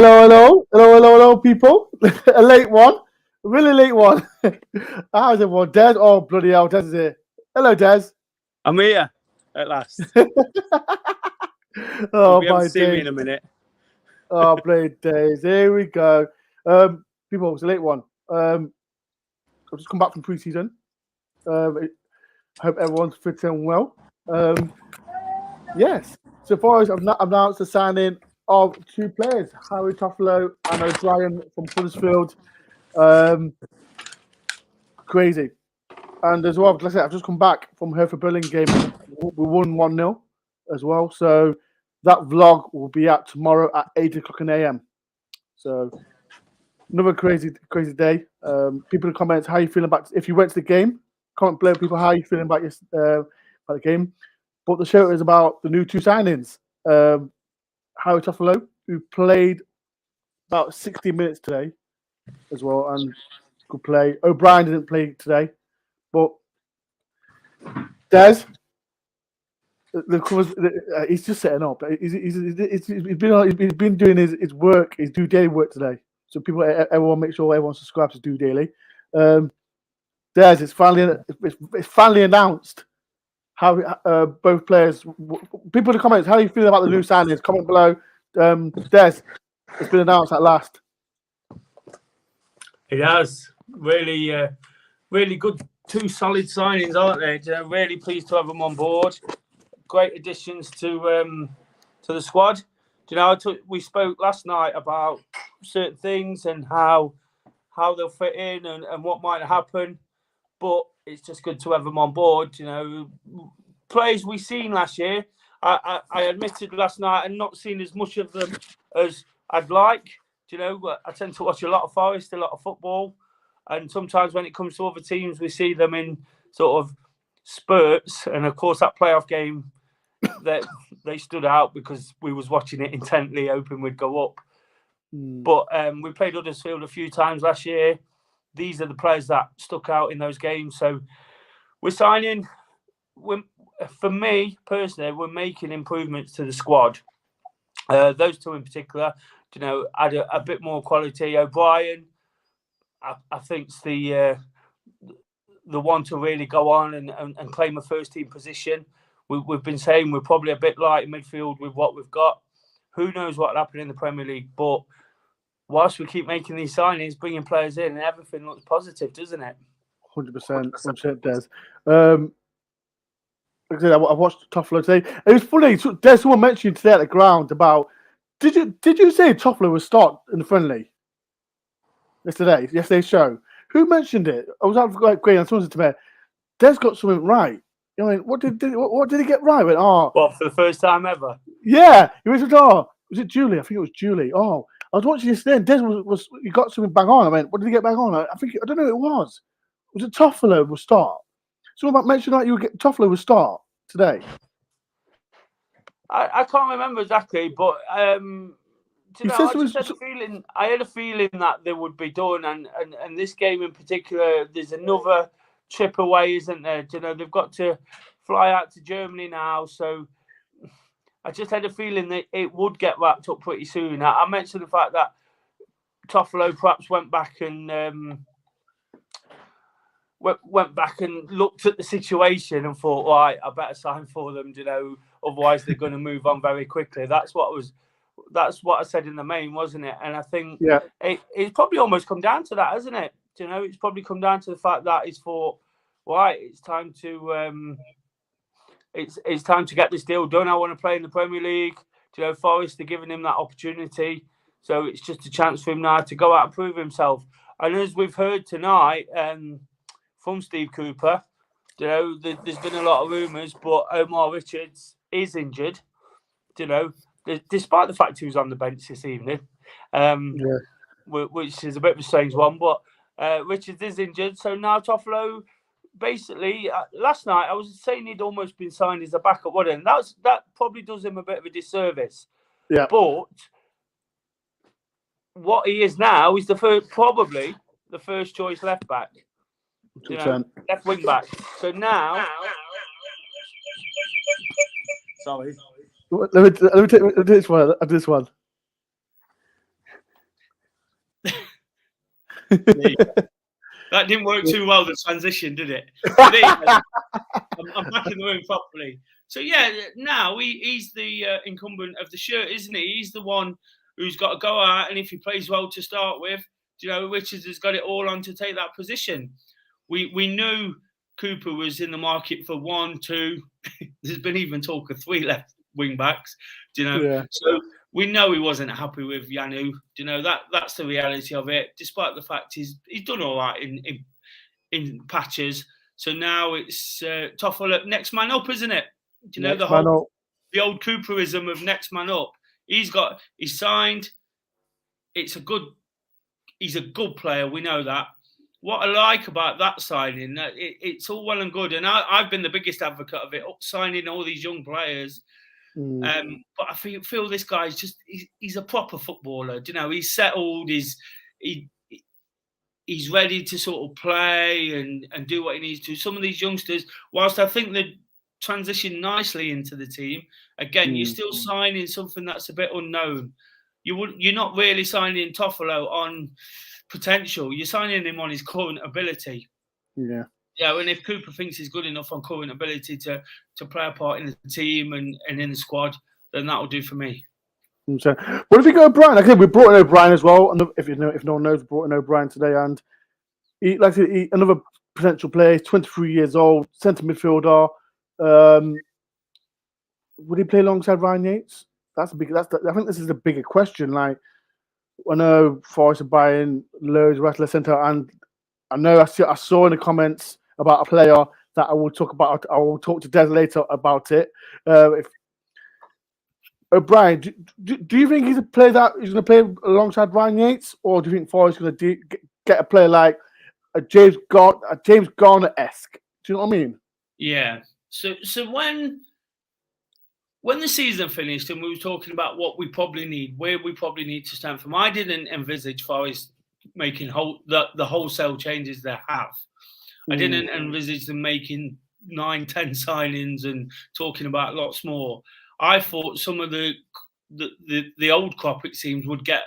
hello, people. A late one, really late one. How's everyone? Des? Oh, bloody hell, Des is here. Hello, Des. I'm here at last. Oh, You'll be able my to see me days. in a minute. Oh, bloody days. Here we go. People, it's a late one. I've just come back from pre-season. I hope everyone's fit and well. Yes. So far as I've announced the signing of two players, Harry Taffolo and O'Brien from Huddersfield. Crazy. And as well, like I said, I've just come back from Hereford Berlin game. We won 1-0 as well. So that vlog will be out tomorrow at 8 o'clock AM. So another crazy day. People in the comments, how you feeling about if you went to the game? Comment below, people, how you feeling about about the game. But the show is about the new two signings. Harry Taffolo, who played about 60 minutes today as well, and could play. O'Brien didn't play today, but Des, he's just setting up. He's been doing his work, his due daily work today. So people, everyone, make sure everyone subscribes to Due Daily. Des, it's finally announced how both players. People in the comments, how do you feel about the new signings? Comment below. Des, it's been announced at last. It has really good. Two solid signings, aren't they? Really pleased to have them on board. Great additions to the squad. We spoke last night about certain things and how they'll fit in and what might happen. But it's just good to have them on board. Players we seen last year. I admitted last night and not seen as much of them as I'd like. I tend to watch a lot of Forest, a lot of football, and sometimes when it comes to other teams, we see them in sort of spurts. And of course, that playoff game, that they stood out because we was watching it intently, hoping we'd go up. But we played Huddersfield a few times last year. These are the players that stuck out in those games. So we're signing. For me personally, we're making improvements to the squad. Those two in particular, add a bit more quality. O'Brien, I think's the one to really go on and claim a first team position. We've been saying we're probably a bit light in midfield with what we've got. Who knows what'll happen in the Premier League? But whilst we keep making these signings, bringing players in, everything looks positive, doesn't it? 100% Des. Like I said, I watched Taffolo today. It was funny. Des, someone mentioned today at the ground about. Did you say Taffolo would start in the friendly yesterday's show? Who mentioned it? I was out for great, and someone said to me, "Des got something right." What did he get right? I went, for the first time ever? Yeah, he went, was it Julie? I think it was Julie. I was watching this then. Des he got something bang on. I went, what did he get bang on? I don't know who it was. Was it Taffolo will start? Someone mentioned that Taffolo will start today. I can't remember exactly, but I had a feeling that they would be done, and this game in particular, there's another trip away, isn't there? They've got to fly out to Germany now, so I just had a feeling that it would get wrapped up pretty soon. I mentioned the fact that Taffolo perhaps went back and looked at the situation and thought, right, I better sign for them, otherwise they're going to move on very quickly. That's what I said in the main, wasn't it? And I think it's probably almost come down to that, hasn't it? It's probably come down to the fact that he's thought, right, it's time to it's time to get this deal done. I want to play in the Premier League. Forest are giving him that opportunity, so it's just a chance for him now to go out and prove himself. And as we've heard tonight from Steve Cooper, there's been a lot of rumours, but Omar Richards is injured. Despite the fact he was on the bench this evening, which is a bit of a strange one, but Richards is injured. So now Taffolo, basically, last night I was saying he'd almost been signed as a backup, wasn't it? That probably does him a bit of a disservice. Yeah. But what he is now is probably the first choice left back. Left wing back. So now, sorry. Let me take this one. That didn't work too well, the transition, did it? But I'm back in the room properly. So, yeah, now he's the incumbent of the shirt, isn't he? He's the one who's got to go out, and if he plays well to start with, Richards has got it all on to take that position. We knew Cooper was in the market for 1, 2. There's been even talk of 3 left wing backs, Yeah. So we know he wasn't happy with Yanu. That's the reality of it. Despite the fact he's done all right in patches. So now it's Taffolo, next man up, isn't it? The old Cooperism of next man up. He's signed. He's a good player. We know that. What I like about that signing, it's all well and good, and I've been the biggest advocate of it, signing all these young players. But I feel this guy's he's a proper footballer. He's settled. He's ready to sort of play and do what he needs to. Some of these youngsters, whilst I think they transition nicely into the team, again, you're still signing something that's a bit unknown. You're not really signing Taffolo on potential. You're signing him on his current ability. Yeah. Yeah, and if Cooper thinks he's good enough on current ability to play a part in the team and in the squad, then that'll do for me. So, what if we go O'Brien? Okay, we brought in O'Brien as well. And if no one knows, we brought in O'Brien today, and another potential player, 23 years old, centre midfielder. Would he play alongside Ryan Yates? I think this is a bigger question. Like, I know Forest are buying loads of Rattler centre, and I know I saw in the comments about a player that I will talk about. I will talk to Des later about it. If O'Brien, do you think he's a player that he's going to play alongside Ryan Yates, or do you think Forest is going to get a player like a James Garner-esque? Do you know what I mean? Yeah. So when the season finished and we were talking about what we probably need, where we probably need to stand from, I didn't envisage Forest making the wholesale changes they have. I didn't envisage them making 9, 10 signings and talking about lots more. I thought some of the old crop, it seems, would get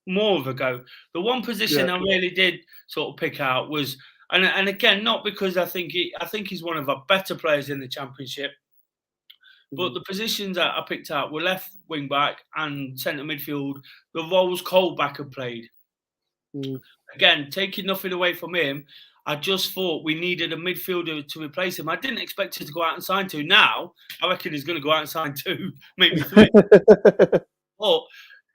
more of a go. The one position I really did sort of pick out was, and again, not because I think he's one of our better players in the Championship, but the positions that I picked out were left wing back and centre midfield, the roles Colback had played. Again, taking nothing away from him, I just thought we needed a midfielder to replace him. I didn't expect him to go out and sign 2. Now, I reckon he's going to go out and sign 2, maybe 3. But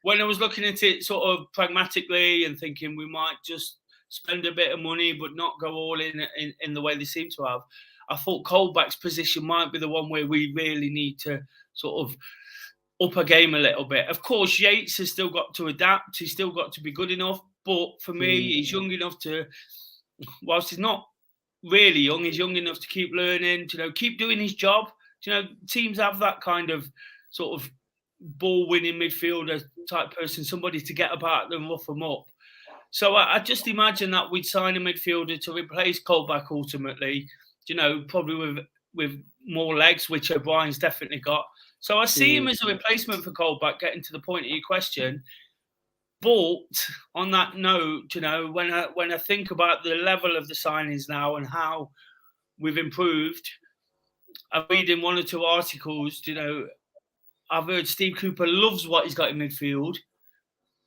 when I was looking at it sort of pragmatically and thinking we might just spend a bit of money but not go all in the way they seem to have, I thought Colback's position might be the one where we really need to sort of up a game a little bit. Of course, Yates has still got to adapt. He's still got to be good enough. But for me, he's young enough to, whilst he's not really young, he's young enough to keep learning, keep doing his job. Teams have that kind of sort of ball-winning midfielder type person, somebody to get about them, rough them up. So I just imagine that we'd sign a midfielder to replace Colback ultimately, probably with more legs, which O'Brien's definitely got. So I see him as a replacement for Colback, getting to the point of your question. But on that note, when I think about the level of the signings now and how we've improved, I read in 1 or 2 articles, I've heard Steve Cooper loves what he's got in midfield,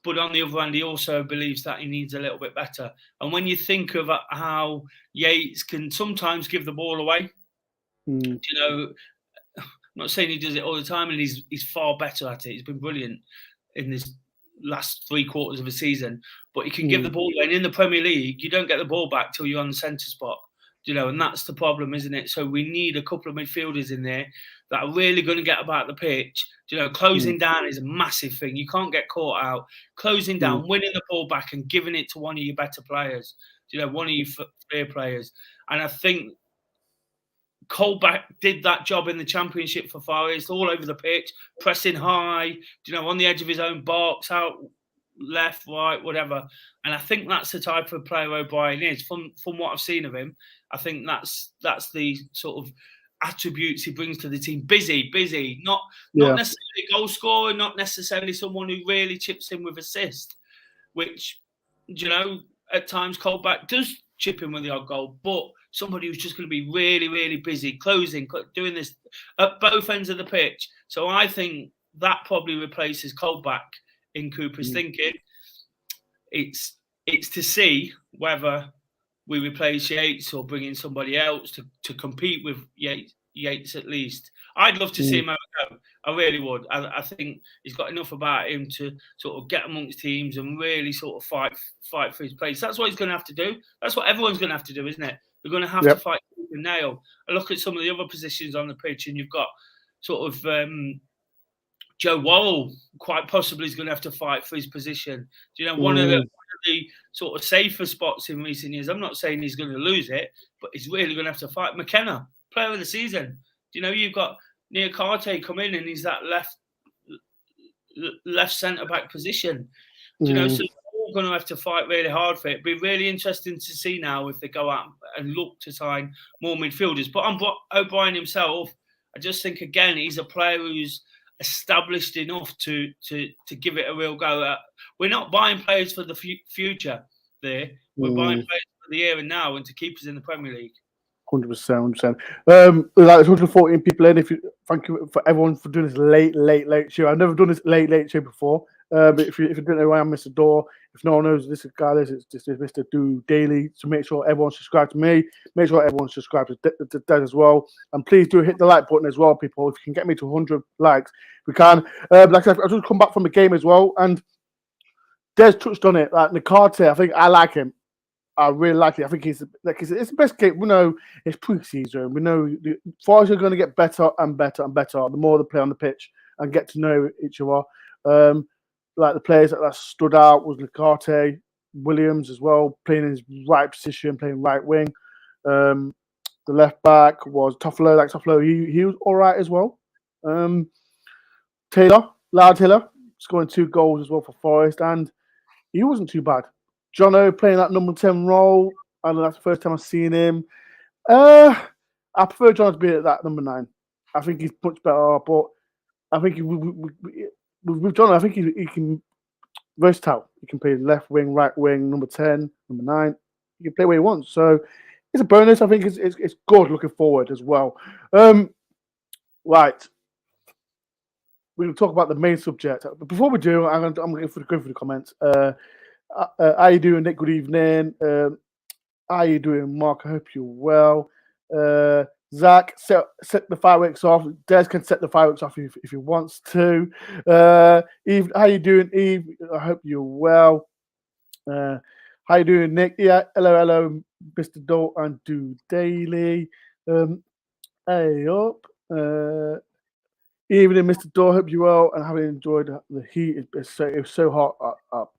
but on the other hand, he also believes that he needs a little bit better. And when you think of how Yates can sometimes give the ball away, I'm not saying he does it all the time, and he's far better at it. He's been brilliant in this last 3 quarters of a season, but he can give the ball away. And in the Premier League, you don't get the ball back till you're on the centre spot, and that's the problem, isn't it? So we need a couple of midfielders in there that are really going to get about the pitch. Closing down is a massive thing. You can't get caught out. Closing down, winning the ball back and giving it to one of your better players, one of your fair players. And I think Colback did that job in the Championship for Forest, all over the pitch, pressing high, on the edge of his own box, out left, right, whatever. And I think that's the type of player O'Brien is. From what I've seen of him, I think that's the sort of attributes he brings to the team. Busy, not necessarily goal scorer, not necessarily someone who really chips in with assist, which, at times Colback does chip in with the odd goal, but somebody who's just going to be really, really busy, closing, doing this at both ends of the pitch. So I think that probably replaces Colback in Cooper's thinking. It's to see whether we replace Yates or bring in somebody else to compete with Yates at least. I'd love to see him have a go. I really would. I think he's got enough about him to sort of get amongst teams and really sort of fight for his place. That's what he's going to have to do. That's what everyone's going to have to do, isn't it? We're going to have to fight tooth and nail. I look at some of the other positions on the pitch, and you've got sort of Joe Worrell quite possibly is going to have to fight for his position. Do you know, one of the sort of safer spots in recent years. I'm not saying he's going to lose it, but he's really going to have to fight. McKenna, player of the season. Do you know, you've got Niakate come in and he's that left centre back position. Do you know, so they're all going to have to fight really hard for it. It'd be really interesting to see now if they go out and look to sign more midfielders. But on O'Brien himself, I just think again he's a player who's established enough to give it a real go. We're not buying players for the future there. We're buying players for the here and now and to keep us in the Premier League. 100%. Like 114 people in. Thank you for everyone for doing this late show. I've never done this late show before. But if you don't know who I am, Mr. Door, if no one knows this guy, this is Mr. Do Daily. So make sure everyone subscribes to me. Make sure everyone subscribes to Des as well. And please do hit the like button as well, people. If you can get me to 100 likes, we can. Like I said, I just come back from the game as well, and Des touched on it. Like Nakate, I think I like him. I really like it. I think it's the best game. We know it's pre-season. We know the Forest are going to get better and better and better the more they play on the pitch and get to know each other. Like the players that stood out was Licarte, Williams as well, playing in his right position, playing right wing. The left back was Taffolo. Like Taffolo, he was all right as well. Lyle Taylor, scoring 2 goals as well for Forest, and he wasn't too bad. Jono playing that number 10 role. I know that's the first time I've seen him. I prefer Jono to be at that number 9. I think he's much better, but I think with Jono, I think he can versatile. He can play left wing, right wing, number 10, number 9. He can play where he wants. So it's a bonus. I think it's good looking forward as well. Right. We're going to talk about the main subject. But before we do, I'm going to go through the comments. How you doing, Nick? Good evening. How you doing, Mark? I hope you're well. Zach, set the fireworks off. Des can set the fireworks off if he wants to. Eve, how you doing, Eve? I hope you're well. How you doing, Nick? Yeah, hello, Mr. Doe and Do Daily. Hey up. Evening, Mr. Doe. Hope you're well and having enjoyed the heat. It was so hot up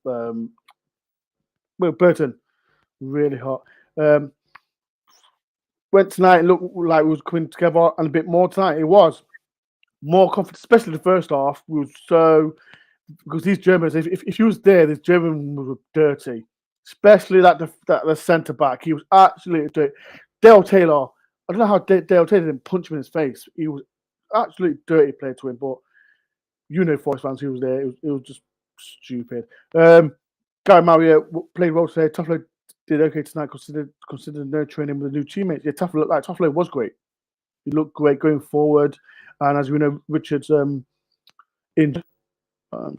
Burton, really hot. Went tonight and looked like we was coming together and a bit more tonight. It was more confident, especially the first half. We was so because these Germans, if he was there, this German was dirty, especially that the centre back. He was absolutely dirty. Dale Taylor, I don't know how Dale Taylor didn't punch him in his face. He was absolutely dirty player to him, but you know, Forest fans, who was there, it was just stupid. Gary Mario played well today. Taffolo did okay tonight, considered nurturing him with the new teammates. Yeah, Taffolo was great. He looked great going forward, and as we know, Richard's injured.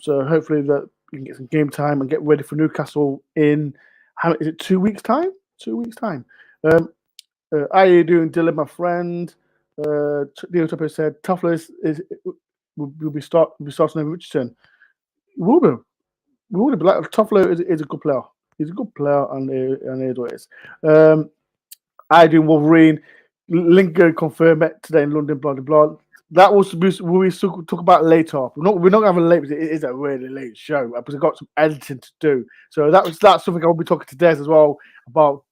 So hopefully that we can get some game time and get ready for Newcastle in. How is it? 2 weeks time. 2 weeks time. How are you doing, Dylan, my friend? Neil Tupper said Taffolo will be starting over Richardson. Will be. Like Taffolo is a good player. He's a good player, and here's what it is. I do Wolverine. Lingard confirmed it today in London. Blah blah blah. That was we talk about later. We're not having late because it is a really late show because I've got some editing to do. So that's something I will be talking to Des as well about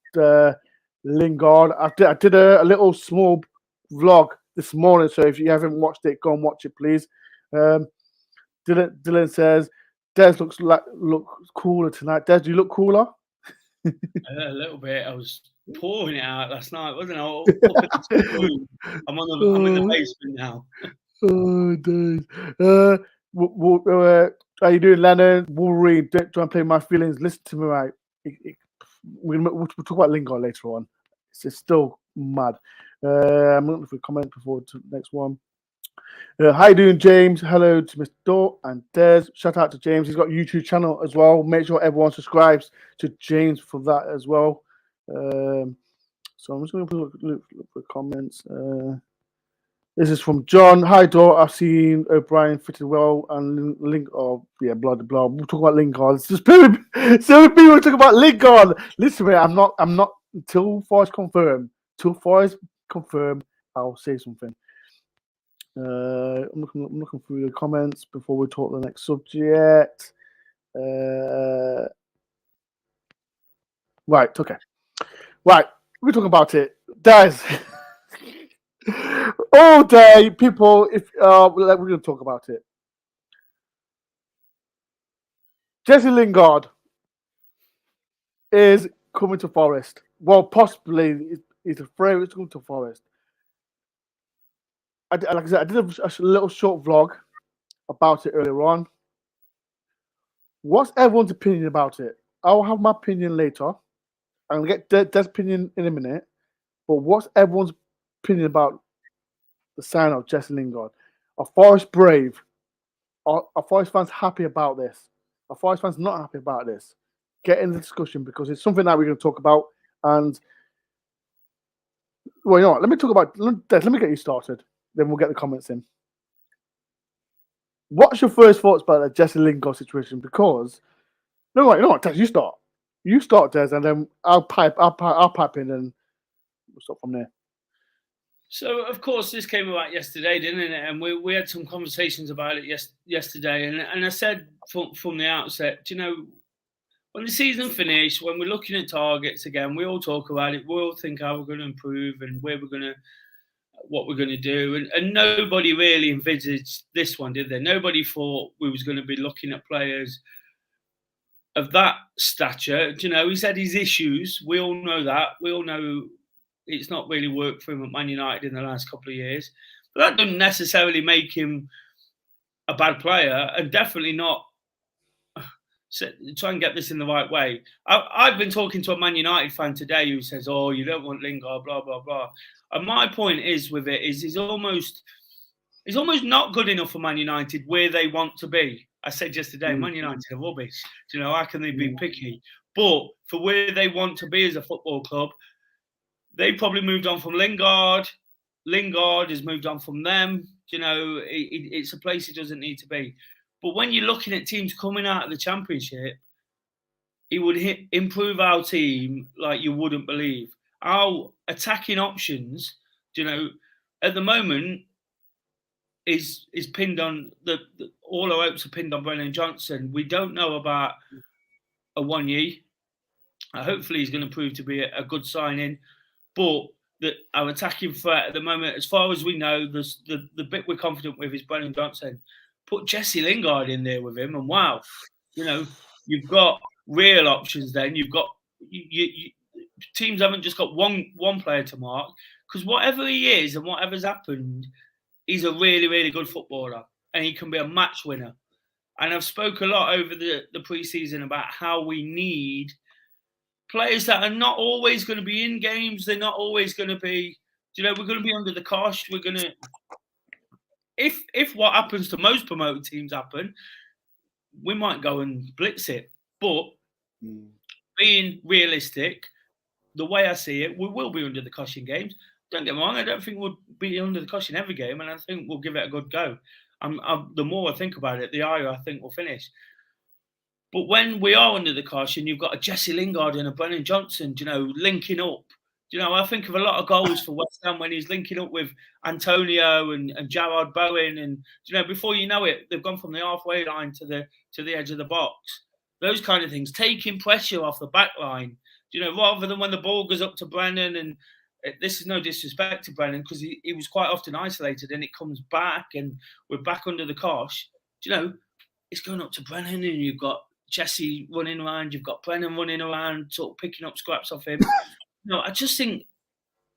Lingard. I did a little small vlog this morning. So if you haven't watched it, go and watch it, please. Dylan says. Des looks cooler tonight. Des, do you look cooler? A little bit. I was pouring it out last night, wasn't I? I'm in the basement now. Oh, Des. How you doing, Lennon? Wolverine, don't try and play my feelings. Listen to me, right? we'll talk about Lingard later on. It's just still mad. I'm looking for a comment before to the next one. How you doing, James? Hello to Mr. Dor and Des. Shout out to James. He's got a YouTube channel as well. Make sure everyone subscribes to James for that as well. So I'm just going to look for comments. This is from John. Hi, Dor. I've seen O'Brien fitted well and Lingard. Oh, yeah, blah, blah. We'll talk about Lingard. So many people talk about Lingard. Listen, mate, I'm not until Forest confirm. Till Forest confirm, I'll say something. I'm looking through the comments before we talk the next subject. Right, okay. Right, we're talking about it. Guys, all day, people, if we're going to talk about it. Jesse Lingard is coming to Forest. Well, possibly he's afraid it's coming to Forest. Like I said, I did a little short vlog about it earlier on. What's everyone's opinion about it? I'll have my opinion later. I'm going to get Des' opinion in a minute. But what's everyone's opinion about the sign of Jesse Lingard? Are Forest brave? Are Forest fans happy about this? Are Forest fans not happy about this? Get in the discussion because it's something that we're going to talk about. And, well, you know what? Let me talk about Des, let me get you started. Then we'll get the comments in. What's your first thoughts about the Jesse Lingard situation? Because you know what, Des, you start. You start, Des, and then I'll pipe in, and we'll start from there. So, of course, this came about yesterday, didn't it? And we had some conversations about it yesterday. And I said from the outset, you know, when the season finished, when we're looking at targets again, we all talk about it. We all think how we're going to improve and what we're going to do. And nobody really envisaged this one, did they? Nobody thought we was going to be looking at players of that stature. You know, he's had his issues. We all know that. We all know it's not really worked for him at Man United in the last couple of years. But that doesn't necessarily make him a bad player, and definitely not try and get this in the right way. I've been talking to a Man United fan today who says, "Oh, you don't want Lingard, blah blah blah." And my point is with it is he's almost not good enough for Man United where they want to be. I said yesterday, Man United are rubbish. You know, how can they be picky? But for where they want to be as a football club, they probably moved on from Lingard. Lingard has moved on from them. You know, it's a place he doesn't need to be. But when you're looking at teams coming out of the Championship, he would improve our team like you wouldn't believe. Our attacking options, you know, at the moment is pinned on all our hopes are pinned on Brennan Johnson. We don't know about Awoniyi. Hopefully, he's going to prove to be a good signing. But our attacking threat at the moment, as far as we know, the bit we're confident with is Brennan Johnson. Put Jesse Lingard in there with him, and wow, you know, you've got real options. Then you've got teams haven't just got one player to mark, because whatever he is and whatever's happened, he's a really, really good footballer, and he can be a match winner. And I've spoke a lot over the pre-season about how we need players that are not always going to be in games. They're not always going to be, you know, we're going to be under the cosh. We're going to, if what happens to most promoted teams happen, we might go and blitz it. But being realistic, the way I see it, we will be under the cosh in games. Don't get me wrong, I don't think we'll be under the cosh in every game, and I think we'll give it a good go. The more I think about it, the higher I think we'll finish. But when we are under the cosh and you've got a Jesse Lingard and a Brennan Johnson, you know, linking up, you know, I think of a lot of goals for West Ham when he's linking up with Antonio and Jarrod Bowen, and you know, before you know it, they've gone from the halfway line to the edge of the box. Those kind of things, taking pressure off the back line, you know, rather than when the ball goes up to Brennan, and this is no disrespect to Brennan because he was quite often isolated, and it comes back and we're back under the cosh. You know, it's going up to Brennan, and you've got Jesse running around, you've got Brennan running around, sort of picking up scraps off him. No, I just think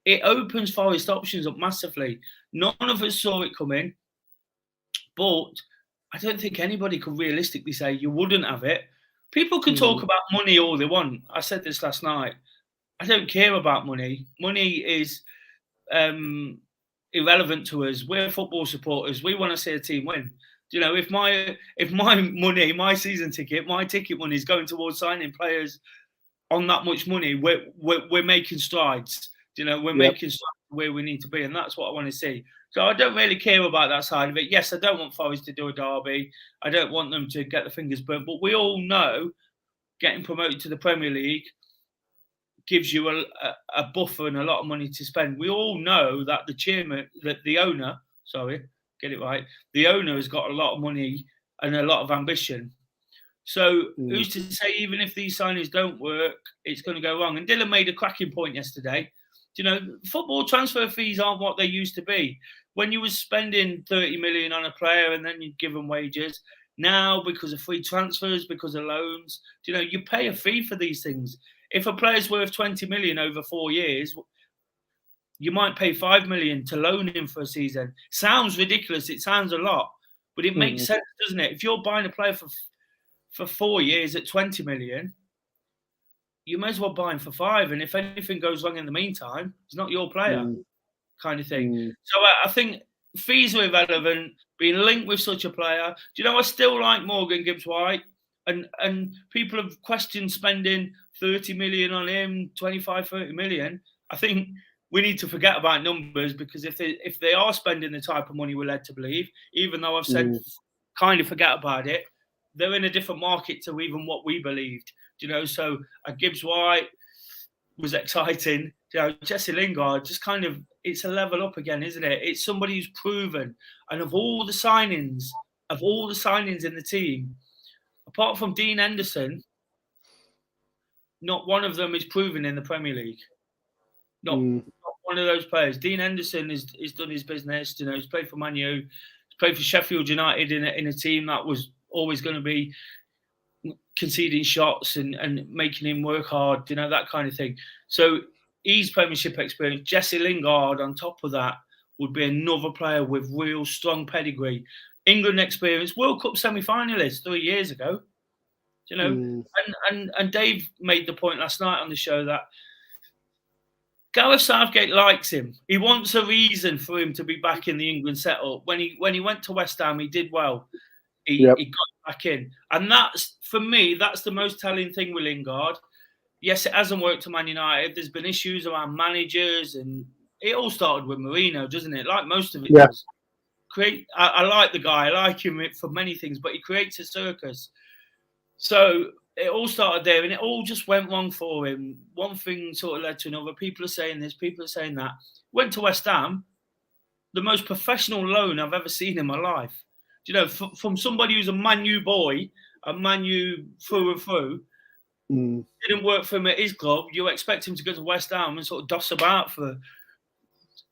it opens Forest options up massively. None of us saw it coming, but I don't think anybody could realistically say you wouldn't have it. People can talk about money all they want. I said this last night. I don't care about money. Money is irrelevant to us. We're football supporters. We want to see a team win. You know, if my money, my season ticket, my ticket money is going towards signing players on that much money, we're making strides. You know, we're making strides where we need to be, and that's what I want to see. So I don't really care about that side of it. Yes, I don't want Forest to do a derby. I don't want them to get the fingers burnt. But we all know getting promoted to the Premier League gives you a buffer and a lot of money to spend. We all know that the owner has got a lot of money and a lot of ambition. So who's to say, even if these signings don't work, it's going to go wrong? And Dylan made a cracking point yesterday. You know, football transfer fees aren't what they used to be. When you were spending 30 million on a player and then you'd give them wages, now because of free transfers, because of loans, you know, you pay a fee for these things. If a player's worth 20 million over 4 years, you might pay 5 million to loan him for a season. Sounds ridiculous. It sounds a lot, but it makes sense, doesn't it? If you're buying a player for 4 years at 20 million, you may as well buy him for 5. And if anything goes wrong in the meantime, it's not your player, kind of thing. So I think fees are irrelevant. Being linked with such a player, do you know, I still like Morgan Gibbs-White, and people have questioned spending 30 million on him, 25, 30 million. I think we need to forget about numbers, because if they are spending the type of money we're led to believe, even though I've said kind of forget about it, they're in a different market to even what we believed. You know, so Gibbs-White was exciting. You know, Jesse Lingard, just kind of, it's a level up again, isn't it? It's somebody who's proven. And of all the signings in the team, apart from Dean Henderson, not one of them is proven in the Premier League. Not one of those players. Dean Henderson has done his business. You know, he's played for Man U. He's played for Sheffield United in a team that was always going to be conceding shots and making him work hard, you know, that kind of thing. So he's Premiership experience. Jesse Lingard, on top of that, would be another player with real strong pedigree. England experience, World Cup semi-finalist 3 years ago. You know, and Dave made the point last night on the show that Gareth Southgate likes him. He wants a reason for him to be back in the England setup. When he went to West Ham, he did well. He got back in. And that's, for me, that's the most telling thing with Lingard. Yes, it hasn't worked to Man United. There's been issues around managers, and it all started with Mourinho, doesn't it? Like most of it does. I like the guy. I like him for many things, but he creates a circus. So it all started there, and it all just went wrong for him. One thing sort of led to another. People are saying this, people are saying that. Went to West Ham, the most professional loan I've ever seen in my life. You know, from somebody who's a Man U boy, a Man U through and through, didn't work for him at his club. You expect him to go to West Ham and sort of doss about for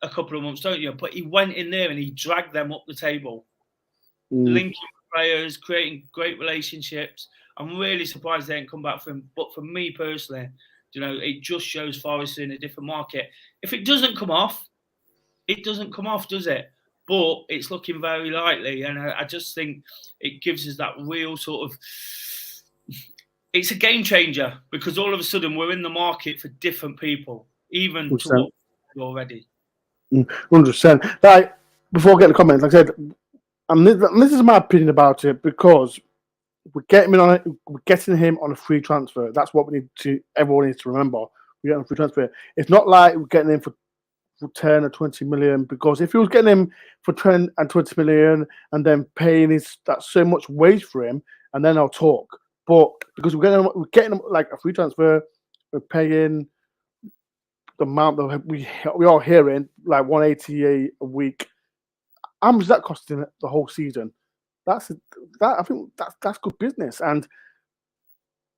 a couple of months, don't you? But he went in there and he dragged them up the table, linking players, creating great relationships. I'm really surprised they didn't come back for him. But for me personally, you know, it just shows Forest in a different market. If it doesn't come off, it doesn't come off, does it? But it's looking very likely. And I just think it gives us that real sort of... It's a game changer, because all of a sudden we're in the market for different people, even to what we're already. 100%. Like, before I get the comments, like I said, and this is my opinion about it, because we're getting him on a free transfer. That's what everyone needs to remember. We're getting a free transfer. It's not like we're getting him for 10 or 20 million, because if he was getting him for 10 and 20 million and then paying that so much wage for him, and then I'll talk. But because we're getting him like a free transfer, we're paying the amount that we are hearing, like 180 a week. How much is that costing the whole season? I think that's good business. And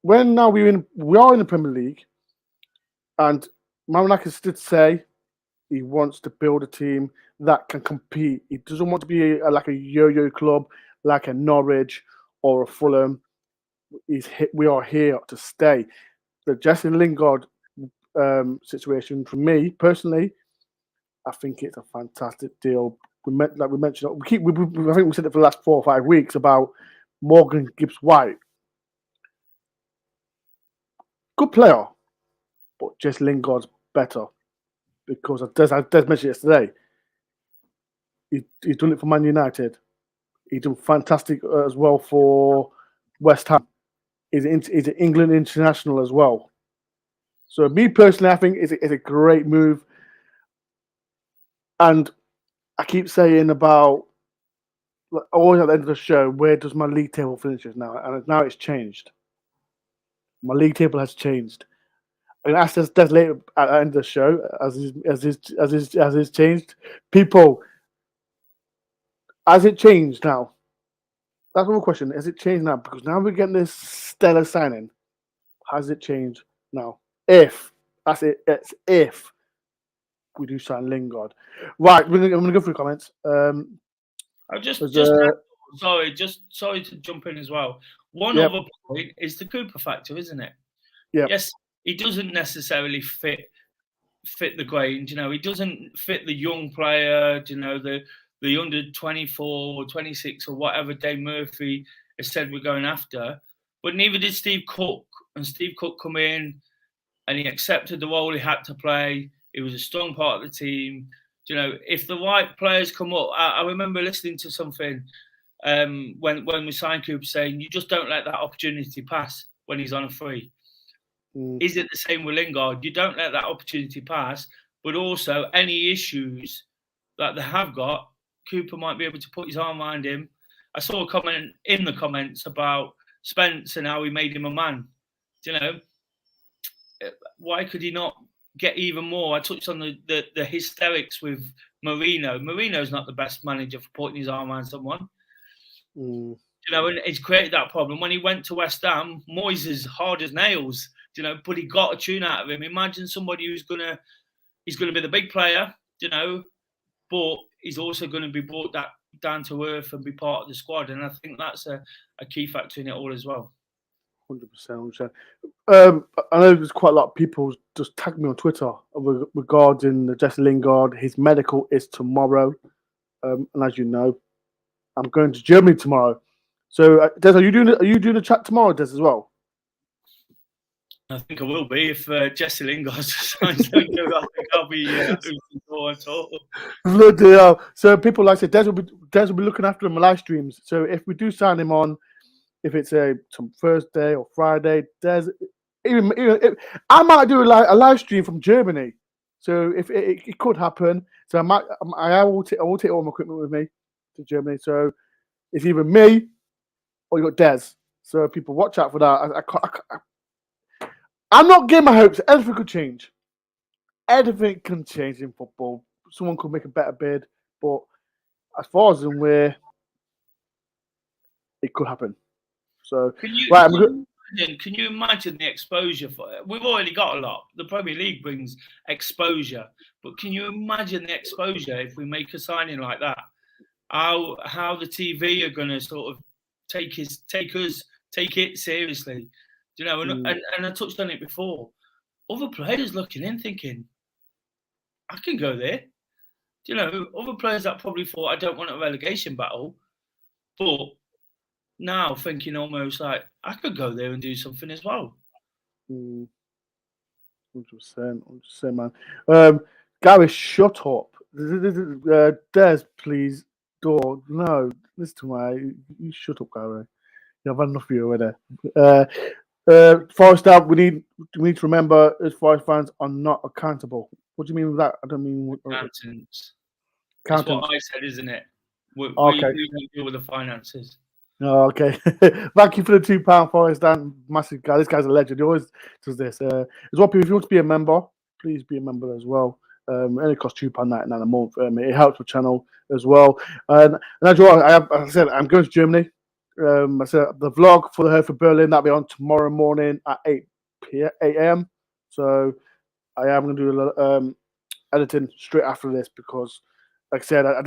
when now we are in the Premier League, and Marinakis did say he wants to build a team that can compete. He doesn't want to be like a yo-yo club, like a Norwich or a Fulham. We are here to stay. The Jesse Lingard situation, for me personally, I think it's a fantastic deal. I think we said it for the last 4 or 5 weeks about Morgan Gibbs-White. good player, but just Lingard's better because as Des mentioned yesterday, he's done it for Man United. He's done fantastic as well for West Ham. He's an England international as well. So me personally, I think it's a great move. And I keep saying about always at the end of the show, where does my league table finishes now? And now it's changed. My league table has changed. And ask us later at the end of the show, as is changed. People, has it changed now? That's one question. Has it changed now? Because now we're getting this stellar signing. Has it changed now? If that's it, it's if we do sign Lingard. Right, I'm gonna go through the comments. Sorry to jump in as well. One Yep. other point is the Cooper factor, isn't it? Yeah. Yes, he doesn't necessarily fit the Grange. You know, he doesn't fit the young player. You know, the under 24 or 26 or whatever Dave Murphy has said we're going after. But neither did Steve Cook. And Steve Cook come in and he accepted the role he had to play. He was a strong part of the team. You know, if the right players come up, I remember listening to something when we signed Cooper saying, you just don't let that opportunity pass when he's on a free. Is it the same with Lingard? You don't let that opportunity pass, but also any issues that they have got, Cooper might be able to put his arm around him. I saw a comment in the comments about Spence and how he made him a man. You know, why could he not get even more? I touched on the hysterics with Mourinho. Mourinho's not the best manager for putting his arm around someone. You know, and it's created that problem. When he went to West Ham, Moyes is hard as nails, you know, but he got a tune out of him. Imagine somebody he's gonna be the big player, you know, but he's also going to be brought down to earth and be part of the squad. And I think that's a key factor in it all as well. 100%. I know there's quite a lot of people just tagged me on Twitter regarding the Jesse Lingard. His medical is tomorrow. And as you know, I'm going to Germany tomorrow. So, Des, are you doing a chat tomorrow, Des, as well? I think I will be if Jesse Lingard signs Lingard. I think I'll be DoreOnTour. Bloody hell. So people like I said, Des will be looking after him on live streams. So if we do sign him on, if it's some Thursday or Friday, Des, I might do a live stream from Germany. So if it could happen, so I will take all my equipment with me to Germany. So it's either me or you got Des. So people watch out for that. I'm not getting my hopes. Anything could change. Anything can change in football. Someone could make a better bid, but as far as I'm aware, it could happen. So, can you imagine the exposure for it? We've already got a lot. The Premier League brings exposure, but can you imagine the exposure if we make a signing like that? How the TV are going to sort of take it seriously? You know, and I touched on it before. Other players looking in, thinking, I can go there. You know, other players that probably thought I don't want a relegation battle, but now thinking almost like I could go there and do something as well. 100%, man. Gary, shut up. Des, please. Door. No, listen to me. You shut up, Gary. I've had enough of you already. Forest out. We need to remember as Forest fans are not accountable. What do you mean with that? I don't mean accountants. That's what I said, isn't it? We don't deal with the finances. Oh, okay. Thank you for the £2 Forest Dan. Massive guy. This guy's a legend. He always does this. As well, if you want to be a member, please be a member as well. It only costs £2.99 a month. It helps the channel as well. And as well, as I said, I'm going to Germany. I said the vlog for the Hereford Berlin that'll be on tomorrow morning at 8 a.m. So I am going to do a little editing straight after this because, like I said, I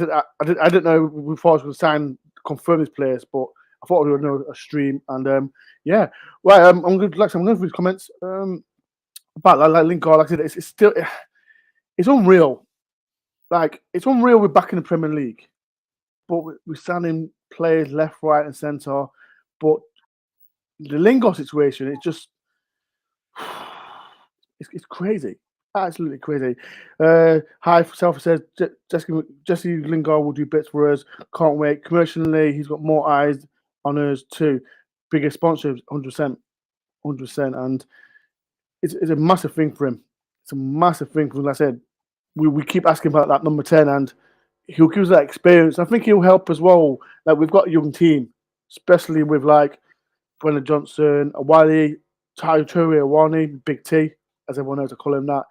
didn't know before I was going to confirm these players, but I thought we would know a stream. And yeah, right. I'm going through these comments about like Lingard. Like I said, it's still it's unreal. Like it's unreal. We're back in the Premier League, but we're signing players left, right, and centre. But the Lingard situation, it's just It's crazy. Absolutely crazy. Hi, Self says Jesse Lingard will do bits for us. Can't wait. Commercially, he's got more eyes on us too. Bigger sponsors, 100%. 100%. And it's a massive thing for him. It's a massive thing for him. Like I said, we keep asking about that number 10, and he'll give us that experience. I think he'll help as well. Like, we've got a young team, especially with like Brennan Johnson, Awali, Toure Awani, Big T, as everyone knows to call him that.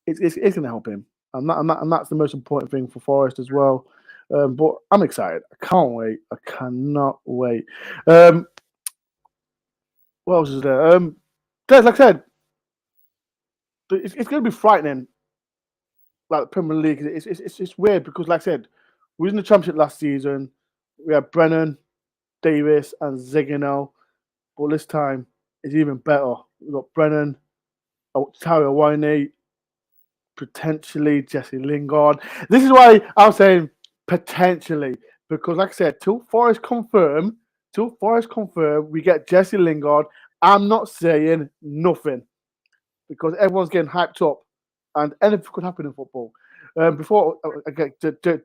It's going to help him, and that's the most important thing for Forest as well. But I'm excited. I can't wait. I cannot wait. What else is there? Like I said, it's going to be frightening. Like the Premier League, it's weird because, like I said, we was in the Championship last season. We had Brennan, Davis, and Ziginel, but this time it's even better. We've got Brennan, Taffolo, Winey, potentially Jesse Lingard. This is why I'm saying potentially, because like I said, till Forest confirm, we get Jesse Lingard. I'm not saying nothing because everyone's getting hyped up, and anything could happen in football. Before I get Des'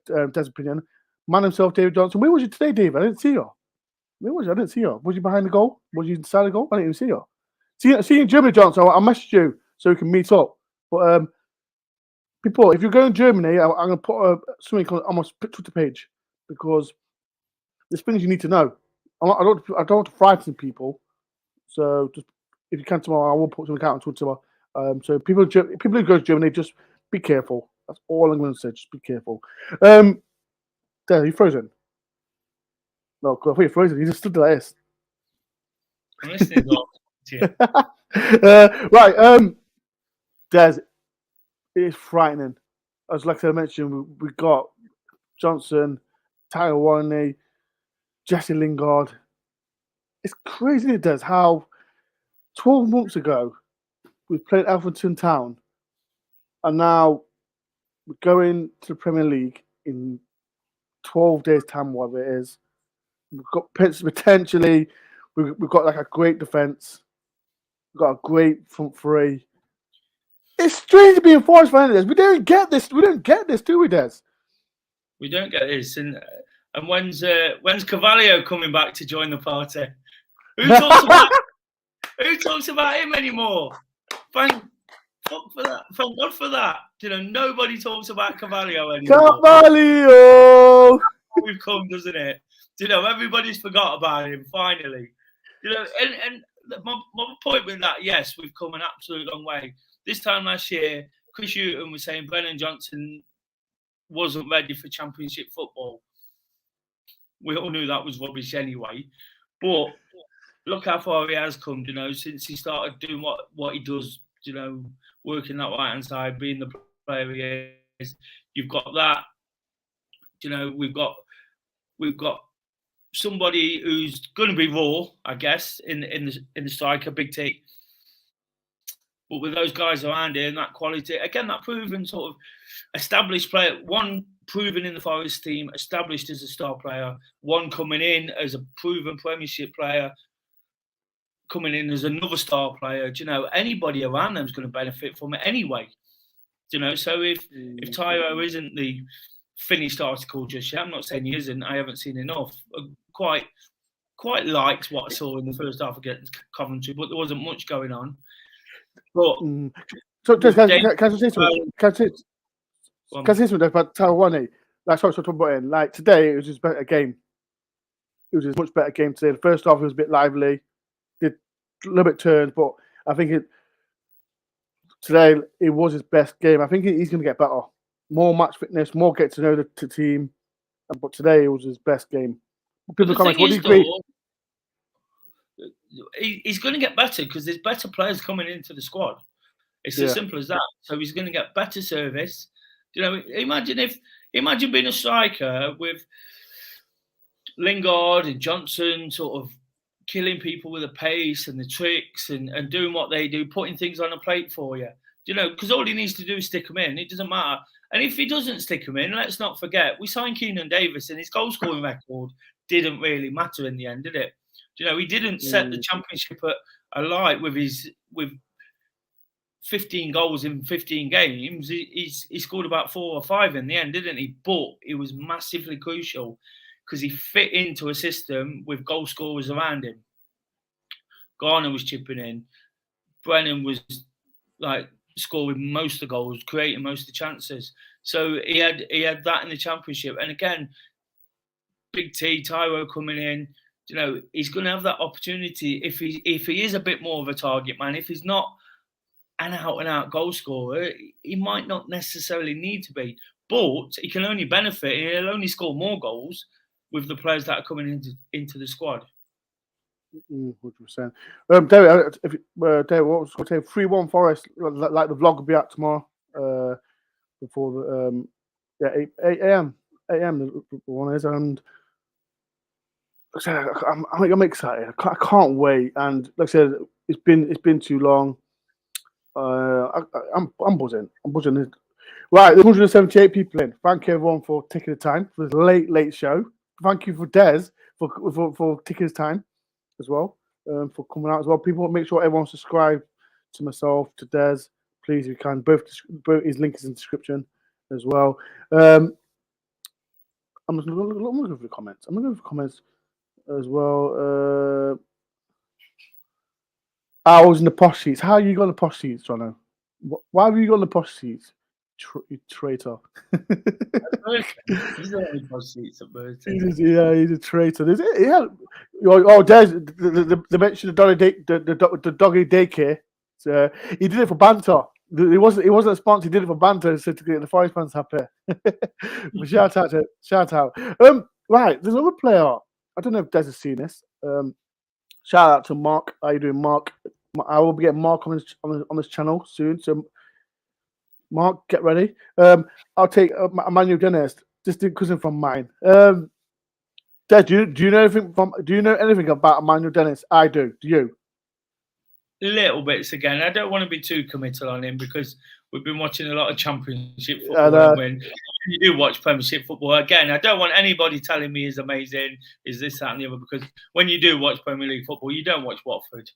opinion, man himself, David Johnson. Where was you today, Dave? I didn't see you. Where was you? I didn't see you. Was you behind the goal? Was you inside the goal? I didn't even see you. See you in Germany, Johnson. I messaged you so we can meet up. But people, if you're going to Germany, I'm going to put something on my Twitter page because there's things you need to know. I don't want to frighten people. So just if you can tomorrow, I will put something out on Twitter. So people who go to Germany, just be careful. That's all I'm going to say. Just be careful. There, are you frozen? No, I thought you're frozen. You just stood like this. I'm listening to you. Right. Des, it's frightening. As like I mentioned, we got Johnson, Tyler Warney, Jesse Lingard. It's crazy, it does, how 12 months ago we played Alfreton Town, and now we're going to the Premier League in 12 days' time, whatever it is. We've got potentially, we've got like a great defence. We've got a great front three. It's strange to be in Forest fans. We don't get this. We don't get this, do we, Des? We don't get this. And when's Carvalho coming back to join the party? Who talks about him anymore? Thank God for that. You know, nobody talks about Carvalho anymore. Carvalho! We've come, doesn't it? You know, everybody's forgot about him finally. You know, and my point with that, yes, we've come an absolute long way. This time last year, Chris Hughton was saying Brennan Johnson wasn't ready for Championship football. We all knew that was rubbish anyway. But look how far he has come, you know, since he started doing what he does, you know, working that right-hand side, being the player he is. You've got that, you know, we've got somebody who's going to be raw, I guess, in the striker, Big T. But with those guys around here and that quality, again, that proven sort of established player, one proven in the Forest team, established as a star player, one coming in as a proven Premiership player, coming in as another star player. Do you know, anybody around them is going to benefit from it anyway. Do you know, so if Tyro isn't the finished article just yet, I'm not saying he isn't, I haven't seen enough. Quite liked what I saw in the first half against Coventry, but there wasn't much going on. But so, can I say something? Can I say something about Tawane? Like, sorry, talking about it. Like today, it was just a better game. It was a much better game today. The first half was a bit lively, did a little bit turned, but I think today it was his best game. I think he's going to get better, more match fitness, more get to know the team. But today it was his best game. People comments, what do you agree? He's going to get better because there's better players coming into the squad. It's as simple as that. So he's going to get better service. You know, imagine being a striker with Lingard and Johnson sort of killing people with the pace and the tricks and doing what they do, putting things on a plate for you. You know, because all he needs to do is stick them in. It doesn't matter. And if he doesn't stick them in, let's not forget, we signed Keenan Davis and his goal scoring record didn't really matter in the end, did it? You know, he didn't set the Championship I like with 15 goals in 15 games, he scored about 4 or 5 in the end, didn't he? But it was massively crucial because he fit into a system with goal scorers around him. Garner was chipping in. Brennan was like scoring most of the goals, creating most of the chances. So he had that in the Championship. And again, Big T, Tyro coming in, he's going to have that opportunity if he is a bit more of a target man. If he's not an out goal scorer, he might not necessarily need to be, but he can only benefit and he'll only score more goals with the players that are coming into the squad. 100%. David, David, what was going to say? 3-1 Forest, like the vlog will be out tomorrow. Before the 8 a.m. the one is, and like I said, I'm excited. I can't wait. And like I said, it's been too long. I'm buzzing. Right, there's 178 people in. Thank you everyone for taking the time for this late show. Thank you for Des for taking his time as well, for coming out as well. People, make sure everyone subscribe to myself, to Des, please, if you can. Both his link is in the description as well. I'm going to go for the comments. I'm going to go for comments as well. I was in the posh seats. How are you got the posh seats, Jono? Why have you got the posh seats? You traitor. He's not in the posh seats at Burton. He's a traitor. Yeah. Oh, there's they mentioned the doggy daycare. So he did it for banter. He wasn't a sponsor. He did it for banter, so to get the Forest fans happy. Shout out. Right, there's another player. I don't know if Des has seen this. Shout out to Mark. How you doing, Mark? I will be getting Mark on this channel soon. So, Mark, get ready. I'll take Emmanuel Dennis, just a cousin from mine. Des, do you know anything about Emmanuel Dennis? I do. Do you? Little bits again. I don't want to be too committal on him because we've been watching a lot of Championship football. When you do watch Premiership football, again, I don't want anybody telling me he's amazing, is this, that, and the other, because when you do watch Premier League football, you don't watch Watford.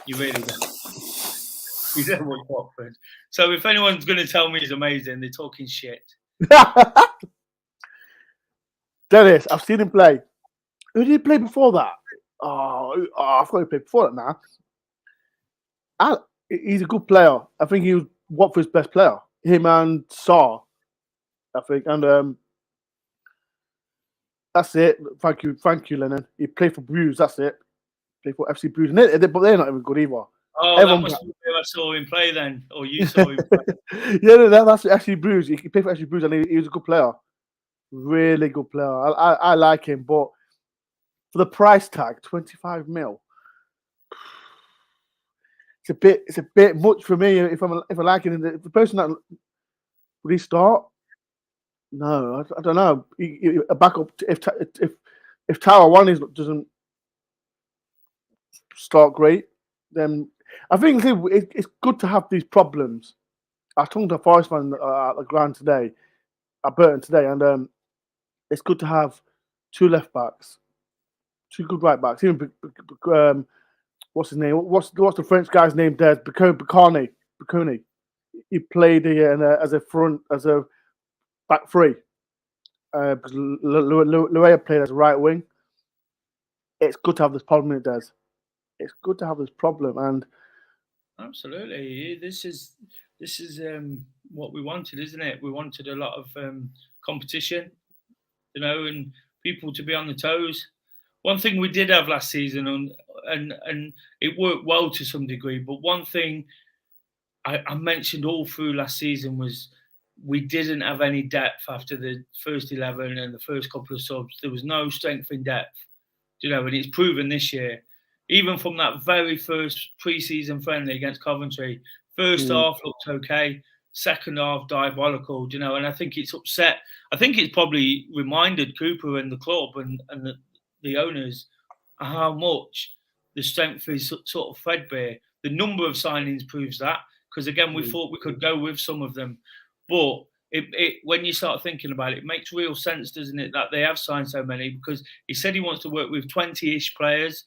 You really don't. You don't watch Watford. So if anyone's going to tell me he's amazing, they're talking shit. Dennis, I've seen him play. Who did he play before that? Oh, I thought he played before that now. He's a good player. I think he was Watford's best player. Him and Saar, I think. And that's it. Thank you, Lennon. He played for Bruges. That's it. Played for FC Bruges, but they're not even good either. Oh, that must be where I saw him play then, or you saw him play. Yeah, that's FC Bruges. He played for FC Bruges, and he was a good player. Really good player. I like him, but for the price tag, 25 mil. It's a bit much for me if I like it. The person that would he start? No, I don't know. A backup if Tower 1 doesn't start great, then I think it's good to have these problems. I was talking to a Forest fan at the ground today, at Burton today, and it's good to have 2 left backs, 2 good right backs. Even what's his name? What's the French guy's name? There, Baconi. He played as a back 3. Because Luea played as a right wing. It's good to have this problem. It does. It's good to have this problem, and absolutely, this is what we wanted, isn't it? We wanted a lot of competition, and people to be on the toes. One thing we did have last season, and it worked well to some degree, but one thing I mentioned all through last season was we didn't have any depth after the first 11 and the first couple of subs. There was no strength in depth, and it's proven this year. Even from that very first pre-season friendly against Coventry, first half looked okay, second half diabolical, and I think it's upset. I think it's probably reminded Cooper and the club and the owners how much the strength is sort of threadbare. The number of signings proves that, because again, we thought we could go with some of them, but when you start thinking about it, it makes real sense, doesn't it, that they have signed so many, because he said he wants to work with 20-ish players.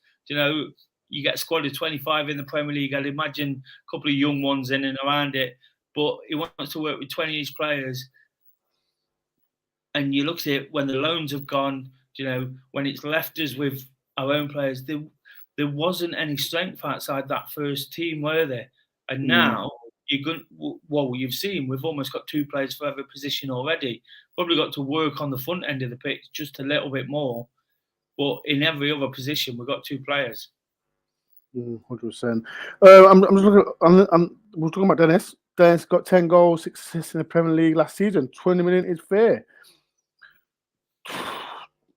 you get a squad of 25 in the Premier League. I'd imagine a couple of young ones in and around it. But he wants to work with 20-ish players. And you look at it when the loans have gone, when it's left us with our own players, there wasn't any strength outside that first team, were there? And now you've seen we've almost got 2 players for every position already. Probably got to work on the front end of the pitch just a little bit more. But in every other position, we've got 2 players. 100%. I'm just looking. We're talking about Dennis. Dennis got 10 goals, 6 assists in the Premier League last season. 20 million is fair.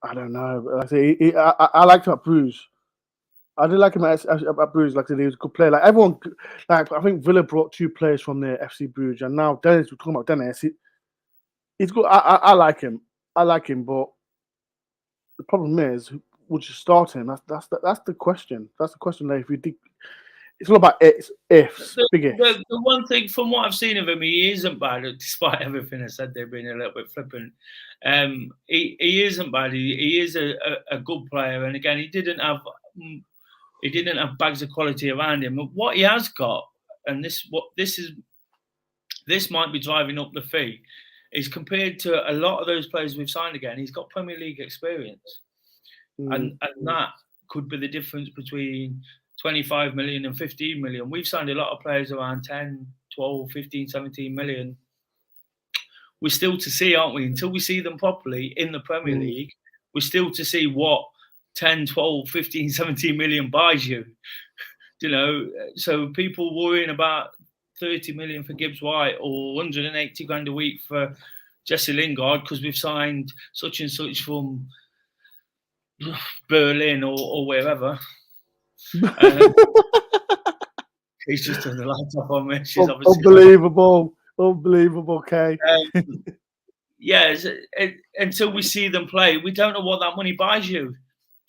I don't know. I liked him at Bruges. I did like him at Bruges. Like I said, he was a good player. Like everyone, I think Villa brought 2 players from the FC Bruges, and now Dennis. We're talking about Dennis. He's good. I like him. But the problem is, would you start him? That's the question. That's the question. Like, if you think it's all about ifs. The one thing from what I've seen of him, he isn't bad. Despite everything I said, they've been a little bit flippant. He isn't bad. He is a good player, and again, he didn't have bags of quality around him. But what he has got, and this might be driving up the fee, is compared to a lot of those players we've signed again, he's got Premier League experience. And that could be the difference between 25 million and 15 million. We've signed a lot of players around 10, 12, 15, 17 million. We're still to see, aren't we? Until we see them properly in the Premier League, we're still to see what 10, 12, 15, 17 million buys you. So people worrying about 30 million for Gibbs White or 180 grand a week for Jesse Lingard because we've signed such and such from Berlin or wherever. He's just turned the lights off on me. She's Unbelievable, Kay. Until we see them play, we don't know what that money buys you.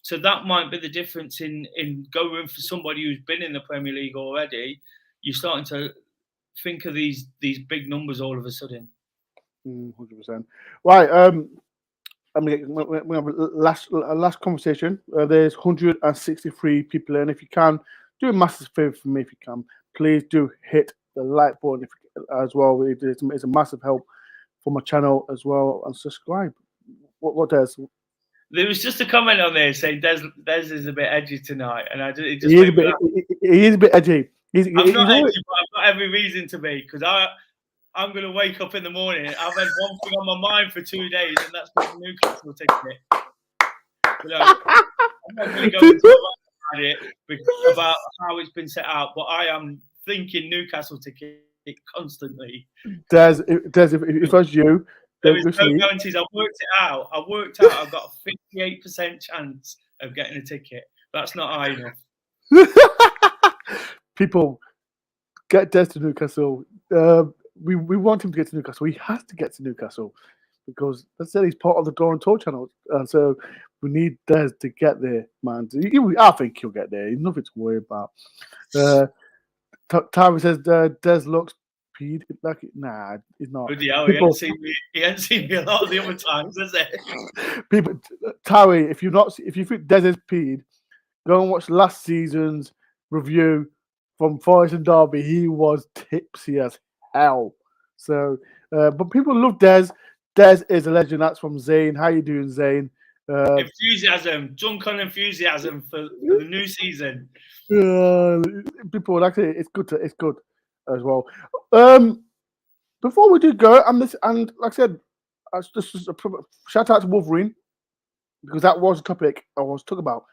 So that might be the difference in going for somebody who's been in the Premier League already. You're starting to think of these big numbers all of a sudden. 100%. Right. We have a last conversation. There's 163 people in. If you can, do a massive favor for me. If you can, please do hit the like button as well. It's a massive help for my channel as well, and subscribe. What does? There was just a comment on there saying Des is a bit edgy tonight, and he is a bit edgy. I'm not edgy, but I've got every reason to be, because I'm going to wake up in the morning. I've had one thing on my mind for 2 days, and that's the Newcastle ticket. I'm not going to go into about it about how it's been set out, but I am thinking Newcastle ticket constantly. Des, if I was you, there is no guarantees. I worked it out. I've got a 58% chance of getting a ticket. That's not high enough. People, get Des to Newcastle. We want him to get to Newcastle. He has to get to Newcastle because, as I said, he's part of the DoreOnTour channel, and so we need Des to get there, man. I think he'll get there. He's nothing to worry about. Tyree says Des looks peed. Like, nah, he's not. Hell, he hasn't seen me a lot of the other times, has he? People, Tyree, if you think Des is peed, go and watch last season's review from Forest and Derby. He was tipsy as hell. So, but people love Des. Des is a legend. That's from Zane. How you doing, Zane? Enthusiasm, drunk on enthusiasm for the new season. People like it. It's good as well. Before we do go, and like I said, just a shout out to Wolverine, because that was a topic I was talking about.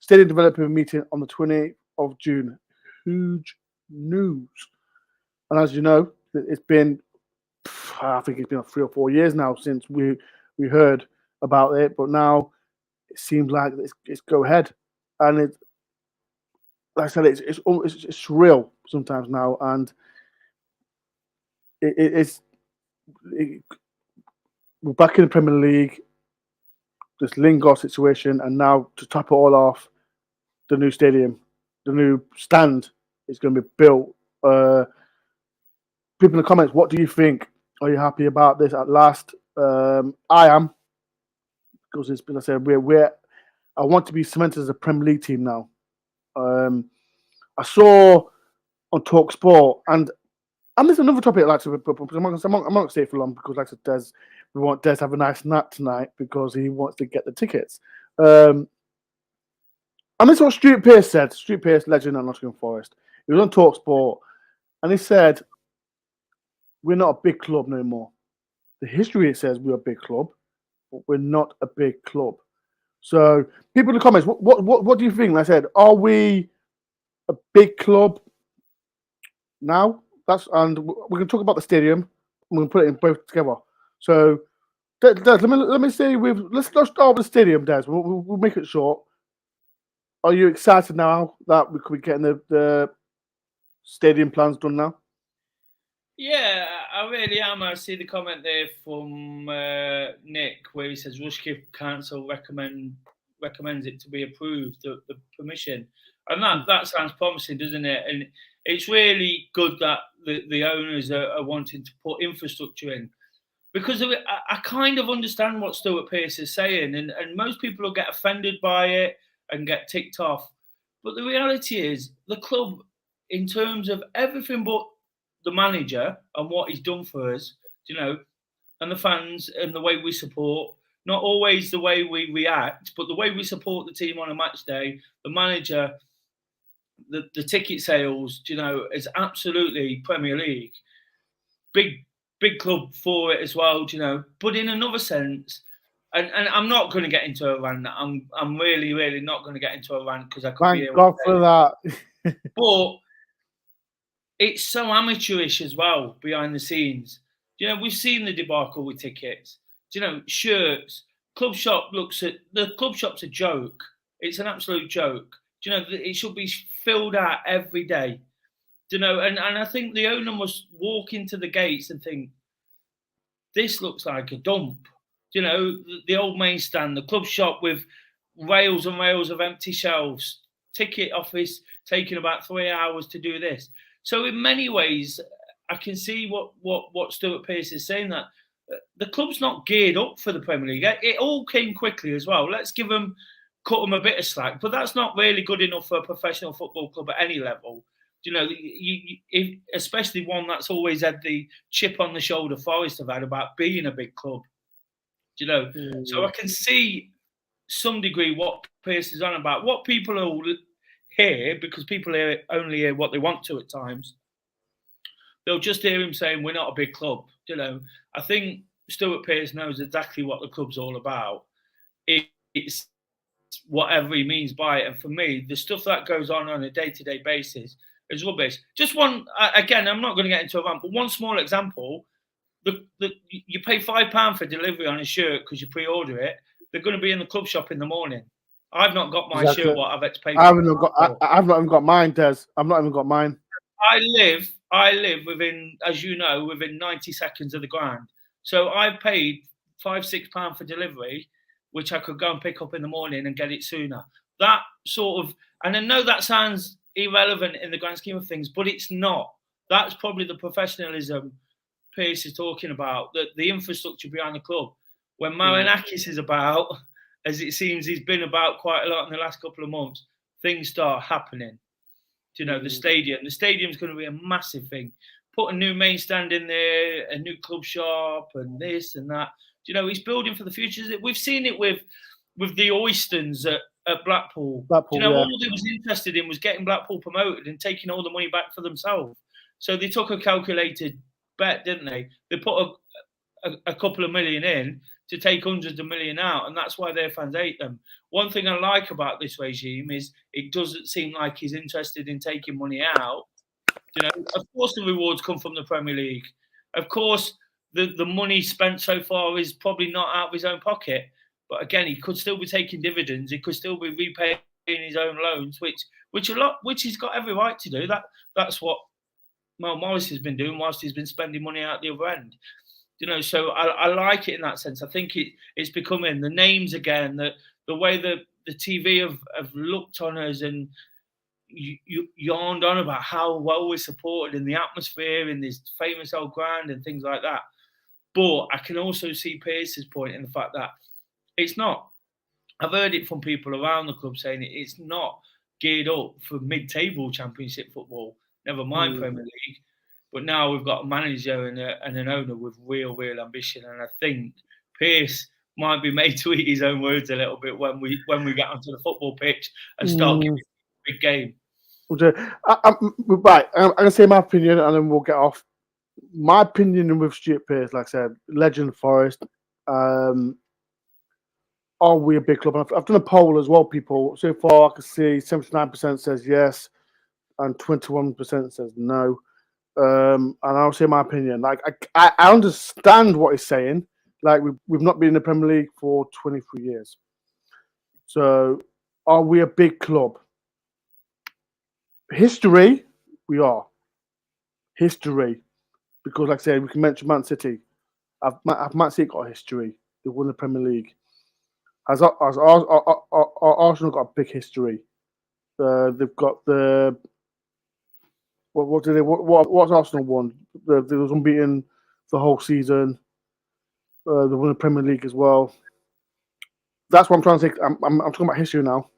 Stadium developer meeting on the 28th of June. Huge news. And as you know, it's been, I think it's been 3 or 4 years now since we heard about it, but now it seems like it's go ahead, and it, like I said, it's real sometimes now, and we're back in the Premier League. This Lingard situation, and now to top it all off, the new stadium, the new stand is going to be built. People in the comments, what do you think? Are you happy about this at last? I am, because it's been, I said, I want to be cemented as a Premier League team now. I saw on Talk Sport, and there's another topic I'd like to. I'm not going to stay for long because, like I said, we want Des to have a nice nap tonight because he wants to get the tickets. And this is what Stuart Pearce said. Stuart Pearce, legend at Nottingham Forest. He was on Talk Sport, and he said, "We're not a big club no more. The history it says we're a big club, but we're not a big club." So, people in the comments, what do you think? Like I said, are we a big club now? And we can talk about the stadium. We're going to put it in both together. So, Des, let me say let's start with the stadium, Des. We'll make it short. Are you excited now that we could be getting the stadium plans done now? Yeah, I really am. I see the comment there from Nick where he says Rushcliffe Council recommends it to be approved, the permission. And that sounds promising, doesn't it? And it's really good that the owners are wanting to put infrastructure in. Because I kind of understand what Stuart Pearce is saying, and most people will get offended by it and get ticked off. But the reality is, the club, in terms of everything but the manager and what he's done for us, and the fans and the way we support, not always the way we react, but the way we support the team on a match day, the manager, the ticket sales, is absolutely Premier League. Big club for it as well, But in another sense, and I'm not going to get into a rant. I'm really, really not going to get into a rant because I could be here. Thank God for that. But it's so amateurish as well behind the scenes. We've seen the debacle with tickets. Shirts. The club shop's a joke. It's an absolute joke. It should be filled out every day. And I think the owner must walk into the gates and think, this looks like a dump. The old main stand, the club shop with rails and rails of empty shelves, ticket office taking about 3 hours to do this. So in many ways, I can see what Stuart Pearce is saying, that the club's not geared up for the Premier League. It all came quickly as well. Let's cut them a bit of slack, but that's not really good enough for a professional football club at any level. Especially one that's always had the chip on the shoulder Forest have had about being a big club. So I can see some degree what Pearce is on about. What people will hear, because people only hear what they want to at times, they'll just hear him saying we're not a big club. I think Stuart Pearce knows exactly what the club's all about. It's whatever he means by it. And for me, the stuff that goes on a day-to-day basis is rubbish. Just one, again, I'm not going to get into a rant, but one small example, you pay £5 for delivery on a shirt because you pre-order it. They're going to be in the club shop in the morning. I've not got my shirt. What I've had to pay for. I've not even got mine, Des. I've not even got mine. I live within, as you know, within 90 seconds of the ground. So I've paid £5-6 for delivery, which I could go and pick up in the morning and get it sooner. That sort of, and I know that sounds irrelevant in the grand scheme of things, but it's not. That's probably the professionalism Pearce is talking about, the infrastructure behind the club. When Marinakis is about, as it seems he's been about quite a lot in the last couple of months, things start happening. The stadium. The stadium's going to be a massive thing. Put a new main stand in there, a new club shop, and this and that. He's building for the future. We've seen it with the Oystons at Blackpool. All they was interested in was getting Blackpool promoted and taking all the money back for themselves. So they took a calculated bet, didn't they? They put a couple of million in to take hundreds of million out, and that's why their fans hate them. One thing I like about this regime is it doesn't seem like he's interested in taking money out. Of course the rewards come from the Premier League. Of course the money spent so far is probably not out of his own pocket. But again, he could still be taking dividends. He could still be repaying his own loans, which he's got every right to do. That's what Mel Morris has been doing whilst he's been spending money out the other end. So I like it in that sense. I think it's becoming the names again, the way the TV have looked on us and you yarned on about how well we're supported in the atmosphere in this famous old ground and things like that. But I can also see Pearce's point in the fact that it's not. I've heard it from people around the club saying it's not geared up for mid-table Championship football. Never mind Premier League. But now we've got a manager and an owner with real ambition, and I think Pearce might be made to eat his own words a little bit when we get onto the football pitch and start giving a big game. Right, I'm going to say my opinion, and then we'll get off. My opinion with Stuart Pearce, like I said, legend Forest. Are we a big club? I've done a poll as well, people. So far, I can see 79% says yes, and 21% says no. And I'll say my opinion. Like I understand what he's saying. Like we've not been in the Premier League for 23 years. So are we a big club? History, we are. History, because like I said, we can mention Man City. Man City got a history. They won the Premier League. Has Arsenal got a big history? They've got the. What's Arsenal won? They was unbeaten the whole season. They won the Premier League as well. That's what I'm trying to say. I'm talking about history now.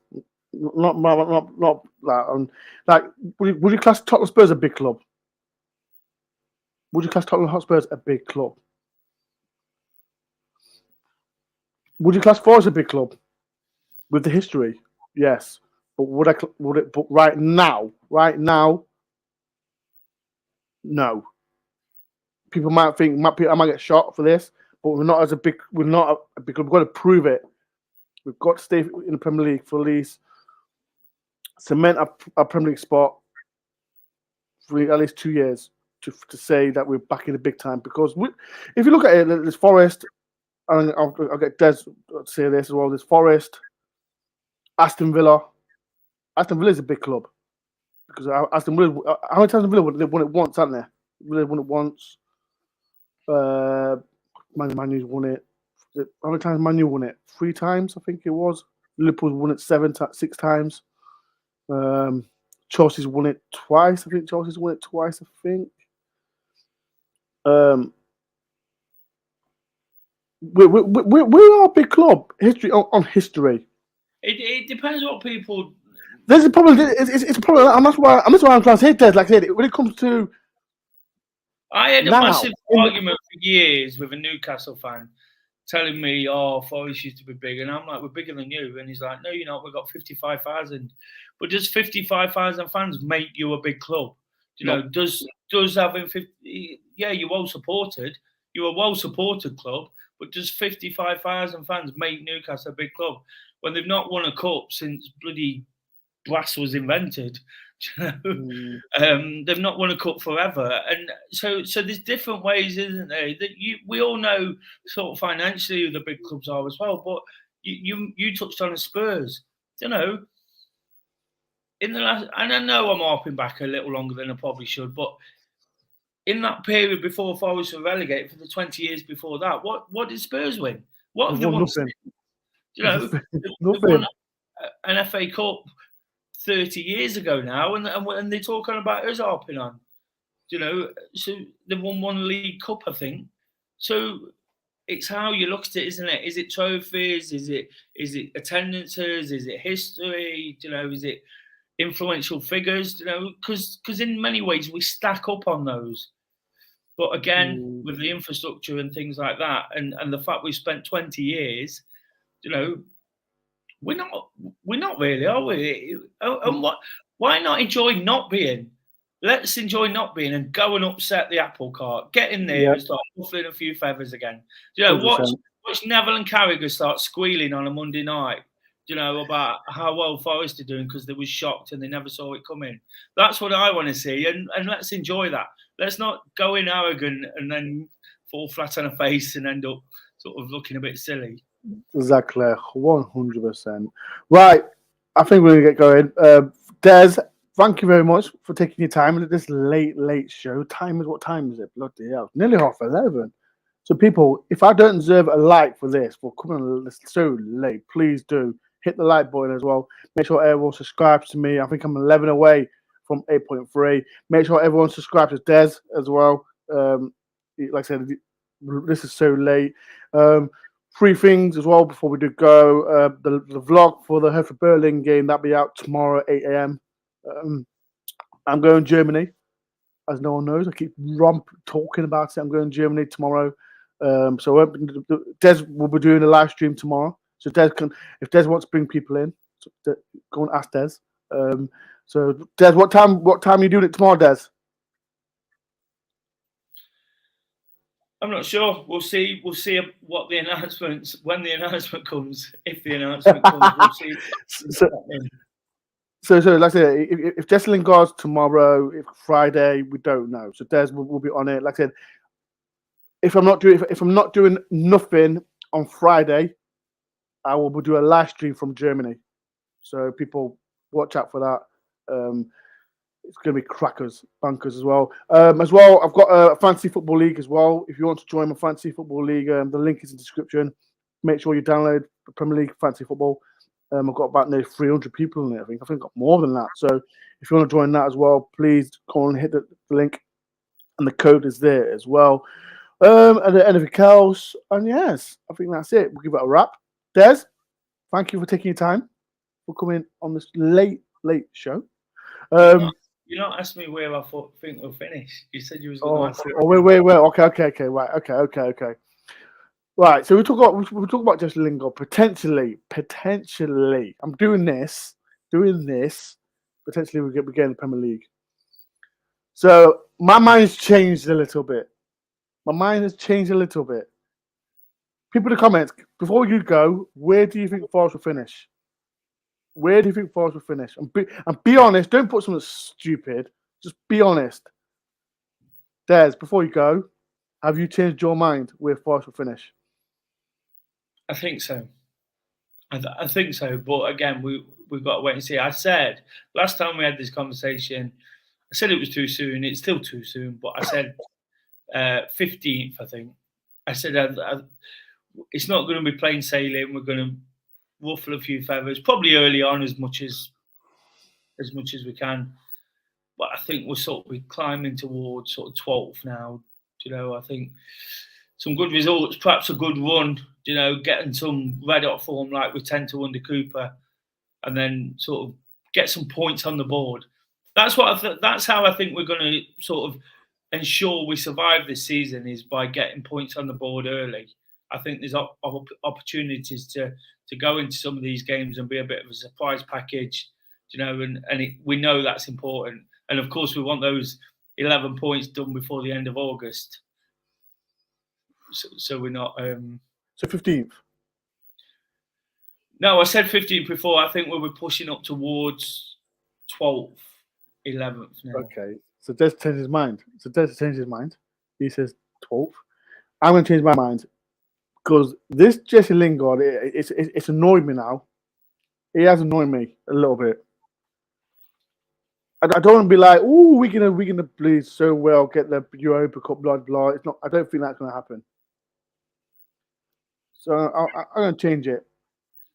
Not that. Like, would you class Tottenham Spurs a big club? Would you class Tottenham Hotspurs a big club? Would you class Forest a big club with the history? Yes, but would it? But right now, no. People might think I might get shot for this, but we're not a big club. We've got to prove it. We've got to stay in the Premier League for at least cement our Premier League spot for at least 2 years to say that we're back in the big time. Because if you look at it, there's Forest, and I'll get Des to say this as well. There's Forest, Aston Villa. Aston Villa is a big club because Aston Villa. How many times have Villa they've won it once, haven't they? Villa won it once. Man U's won it. How many times Man U won it? 3 times, I think it was. Liverpool's won it 6 times. Chelsea's won it twice. I think Chelsea's won it twice. I think. We are a big club. History on history. It depends what people. There's a problem. It's a problem, and that's why I'm trying to say, Des. Like I said, when it comes to, I had a massive argument for years with a Newcastle fan telling me, "Oh, Forest used to be big," and I'm like, "We're bigger than you," and he's like, "No, you're not. We've got 55,000." But does 55,000 fans make you a big club? You know, does having 50? Yeah, you're well supported. You're a well supported club. But does 55,000 fans make Newcastle a big club when they've not won a cup since bloody brass was invented? They've not won a cup forever, and so there's different ways, isn't there? That we all know sort of financially who the big clubs are as well. But you touched on the Spurs, you know. In the last, and I know I'm harping back a little longer than I probably should, but in that period before Forest were relegated, for the 20 years before that, what did Spurs win? What have they won? Nothing. You know, they won an FA Cup 30 years ago now, and they're talking about us harping on. You know, so they've won 1 League Cup, I think. So it's how you look at it, isn't it? Is it trophies? Is it attendances? Is it history? You know, is it influential figures? You know, because in many ways we stack up on those. But again, with the infrastructure and things like that, and the fact we've spent 20 years, you know, we're not really, are we? And why not enjoy not being? Let's enjoy not being and go and upset the apple cart. Get in there and start ruffling a few feathers again. You know, watch Neville and Carragher start squealing on a Monday night, you know, about how well Forest are doing because they were shocked and they never saw it coming. That's what I want to see, and let's enjoy that. Let's not go in arrogant and then fall flat on a face and end up sort of looking a bit silly. Exactly, 100%. Right, I think we're going to get going. Des, thank you very much for taking your time at this late show. What time is it? Bloody hell, nearly 11:30. So people, if I don't deserve a like for this, for coming so late, please do hit the like button as well. Make sure everyone subscribes to me. I think I'm 11 away from 8.3. Make sure everyone subscribes to Des as well. Like I said, this is so late. three things as well before we do go. The vlog for the Hereford Berlin game, that'll be out tomorrow at 8 a.m. I'm going to Germany, as no one knows. I keep talking about it. I'm going to Germany tomorrow. So Des will be doing a live stream tomorrow. So if Des wants to bring people in, go and ask Des. So Des, what time are you doing it tomorrow, Des? I'm not sure. We'll see what the announcements when the announcement comes. If the announcement comes, we'll see. So like I said, if Jesse Lingard's tomorrow, if Friday, we don't know. So Des will be on it. Like I said, if I'm not doing nothing on Friday, I will do a live stream from Germany. So people watch out for that. It's going to be bankers as well. I've got a fantasy football league as well. If you want to join my fantasy football league, the link is in the description. Make sure you download the Premier League fantasy football. I've got about nearly 300 people in it. I think I've got more than that. So if you want to join that as well, please go and hit the link, and the code is there as well. And anything else? And yes, I think that's it. We'll give it a wrap. Des, thank you for taking your time for coming on this late show. You not asked me where I think we'll finish. You said you was going to ask. Wait. Okay. Right. Okay. Right. So we talk about just Lingard potentially. I'm doing this. Potentially we get in the Premier League. So my mind's changed a little bit. People in the comments, before you go, where do you think Forest will finish? And be honest. Don't put something stupid. Just be honest. Des, before you go, have you changed your mind where Forest will finish? I think so. I think so. But again, we've got to wait and see. I said last time we had this conversation, I said it was too soon. It's still too soon. But I said 15th, I think. I said it's not going to be plain sailing. We're going to ruffle a few feathers, probably early on as much as we can. But I think we're climbing towards sort of 12th now. I think some good results, perhaps a good run. Getting some red hot form like we tend to under Cooper, and then sort of get some points on the board. That's how I think we're going to sort of ensure we survive this season, is by getting points on the board early. I think there's opportunities to go into some of these games and be a bit of a surprise package, we know that's important. And of course, we want those 11 points done before the end of August. So we're not. So 15th. No, I said 15th before. I think we'll be pushing up towards 12th, 11th now. Okay. So Des changed his mind. He says 12th. I'm going to change my mind. Because this Jesse Lingard, it's annoyed me now. He has annoyed me a little bit. I don't want to be like, oh, we're gonna play so well, get the Europa Cup, blah blah. It's not. I don't think that's going to happen. So I'm going to change it.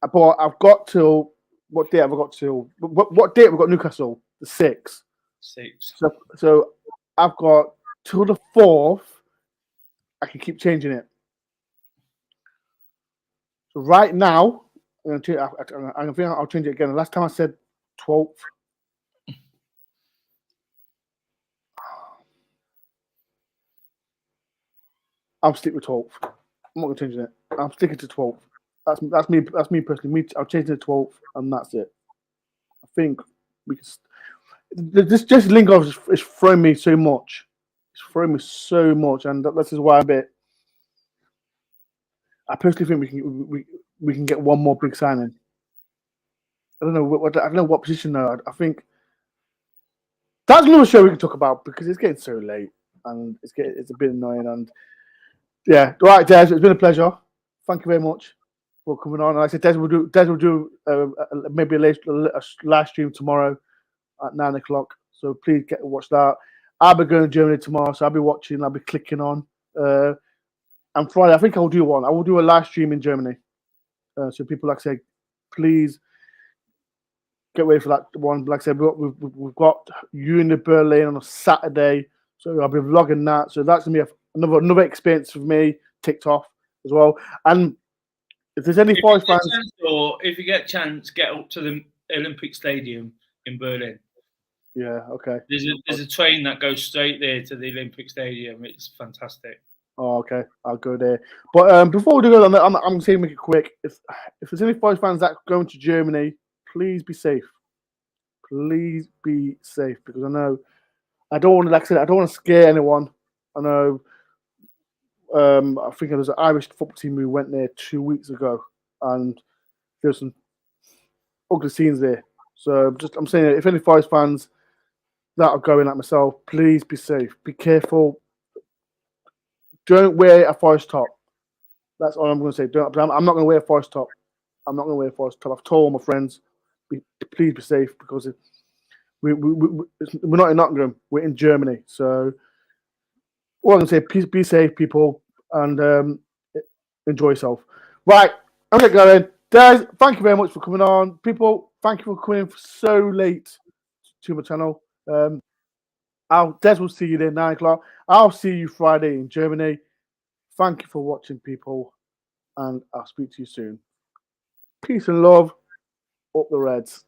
But I've got till what date have I got till? What date have we got Newcastle? The 6th. 6th. So I've got till the 4th. I can keep changing it. So right now, I think I'll change it again. Last time I said 12th. I'll stick with 12th. I'm not going to change it. I'm sticking to 12th. That's me. That's me personally. I'll change it to 12th, and that's it. I think we can. This Jesse Lingard is throwing me so much. It's throwing me so much, and this is why I personally think we can get one more big signing. I don't know what position though. I think that's another show we can talk about because it's getting so late and it's a bit annoying. And yeah, right, Des, it's been a pleasure. Thank you very much for coming on. And like I said, Des will do maybe a live stream tomorrow at 9 o'clock. So please watch that. I'll be going to Germany tomorrow, so I'll be watching. I'll be clicking on. And Friday, I think I'll do one. I will do a live stream in Germany. So people, like I say, please get ready for that one. Like I said, we've got Uni Berlin on a Saturday, so I'll be vlogging that. So that's gonna be another experience for me, ticked off as well. And If there's any Forest fans, or if you get a chance, get up to the Olympic Stadium in Berlin. Yeah, okay. There's a train that goes straight there to the Olympic Stadium. It's fantastic. Oh, okay. I'll go there. But before we do go, I'm going to make it quick. If there's any Forest fans that are going to Germany, please be safe. Please be safe, because I know I don't want to, like I said, I don't want to scare anyone. I know. I think there was an Irish football team who went there 2 weeks ago, and there's some ugly scenes there. So I'm saying, if any Forest fans that are going like myself, please be safe. Be careful. Don't wear a Forest top. That's all I'm going to say. I'm not going to wear a Forest top. I'm not going to wear a Forest top. I've told my friends, please be safe, because we're not in Nottingham. We're in Germany. So all I'm going to say, please be safe, people, and enjoy yourself. Right, I'm going to go in. Des, thank you very much for coming on. People, thank you for coming in so late to my channel. Des will see you there 9 o'clock. I'll see you Friday in Germany. Thank you for watching, people, and I'll speak to you soon. Peace and love. Up the Reds.